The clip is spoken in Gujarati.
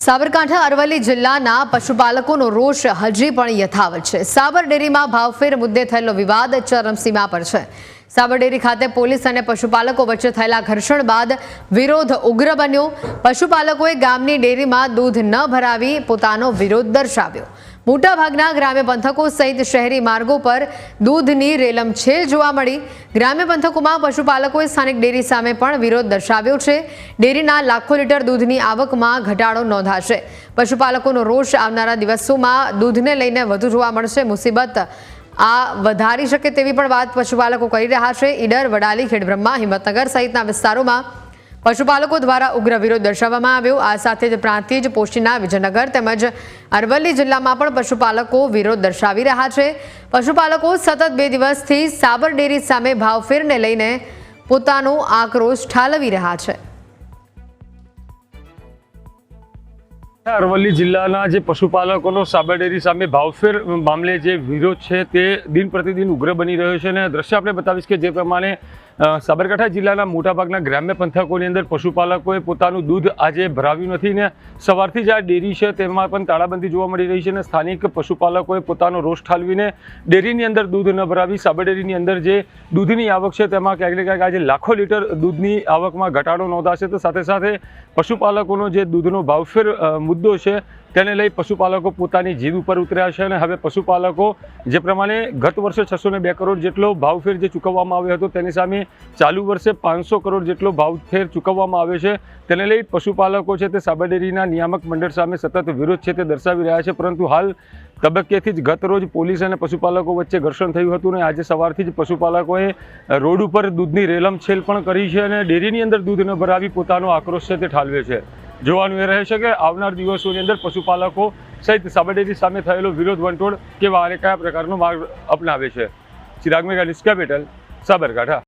સાબરકાંઠા અરવલ્લી જિલ્લાના પશુપાલકોનો રોષ હજી પણ યથાવત છે। સાબર ડેરીમાં ભાવફેર મુદ્દે થયેલો વિવાદ ચરમસીમા પર છે। સાબર ડેરી ખાતે પોલીસ અને પશુપાલકો વચ્ચે થયેલા ઘર્ષણ બાદ વિરોધ ઉગ્ર બન્યો। પશુપાલકોએ ગામની ડેરીમાં દૂધ ન ભરાવી પોતાનો વિરોધ દર્શાવ્યો। મોટાભાગના ગ્રામ્ય પંથકો સહિત શહેરી માર્ગો પર દૂધની રેલમછેલ જોવા મળી। ગ્રામ્ય પંથકોમાં પશુપાલકોએ સ્થાનિક ડેરી સામે પણ વિરોધ દર્શાવ્યો છે। ડેરીના લાખો લીટર દૂધની આવકમાં ઘટાડો નોંધાશે। પશુપાલકોનો રોષ આવનારા દિવસોમાં દૂધને લઈને વધુ જોવા મળશે। મુસીબત આ વધારી શકે તેવી પણ વાત પશુપાલકો કરી રહ્યા છે। ઈડર, વડાલી, ખેડબ્રહ્મા, હિંમતનગર સહિતના વિસ્તારોમાં પશુપાલકો દ્વારા ઉગ્ર વિરોધ દર્શાવવામાં આવ્યો। આ સાથે જ પ્રાંતિજ, પોશીના, વિજયનગર તેમજ અરવલ્લી જિલ્લામાં પણ પશુપાલકો વિરોધ દર્શાવી રહ્યા છે। પશુપાલકો સતત 2 દિવસથી સાબર ડેરી સામે ભાવફેરને લઈને પોતાનો આક્રોશ ઠાલવી રહ્યા છે। અરવલ્લી જિલ્લાના જે પશુપાલકોનો સાબર ડેરી સામે ભાવફેર મામલે જે વિરોધ છે તે દિન પ્રતિદિન ઉગ્ર બની રહ્યો છે। અને દ્રશ્ય આપણે બતાવીશ કે જે પ્રમાણે સાબરકાંઠા જિલ્લાના મોટાભાગના ગ્રામ્ય પંથકોની અંદર પશુપાલકોએ પોતાનું દૂધ આજે ભરાવ્યું નથી ને સવારથી જ આ ડેરી છે તેમાં પણ તાળાબંધી જોવા મળી રહી છે। અને સ્થાનિક પશુપાલકોએ પોતાનો રોષ ઠાલવીને ડેરીની અંદર દૂધ ન ભરાવી સાબર ડેરીની અંદર જે દૂધની આવક છે તેમાં ક્યાંક ને ક્યાંક આજે લાખો લીટર દૂધની આવકમાં ઘટાડો નોંધાશે। તો સાથે સાથે પશુપાલકોનો જે દૂધનો ભાવફેર મુદ્દો છે તેને લઈ પશુપાલકો પોતાની જીદ ઉપર ઉતર્યા છે। અને હવે પશુપાલકો જે પ્રમાણે ગત વર્ષે 602 કરોડ જેટલો ભાવફેર જે ચૂકવવામાં આવ્યો હતો તેની સામે ચાલુ વર્ષે 500 કરોડ જેટલો ભાવફેર ચૂકવવામાં આવ્યો છે। તેને લઈ પશુપાલકો છે તે સાબર ડેરીના નિયામક મંડળ સામે સતત વિરોધ છે તે દર્શાવી રહ્યા છે। પરંતુ હાલ તબક્કેથી જ ગત રોજ પોલીસ અને પશુપાલકો વચ્ચે ઘર્ષણ થયું હતું અને આજે સવારથી જ પશુપાલકોએ રોડ ઉપર દૂધની રેલમછેલ પણ કરી છે અને ડેરીની અંદર દૂધ ન ભરાવી પોતાનો આક્રોશ છે તે ઠાલવે છે। જોવાનું એ રહેશે કે આવનાર દિવસોની અંદર પશુપાલકો સહિત સાબર ડેરી સામે થયેલો વિરોધ વંટોળ કેવા અને કયા પ્રકારનો માર્ગ અપનાવે છે। ચિરાગ મેઘાણી, ન્યૂઝ કેપિટલ, સાબરકાંઠા।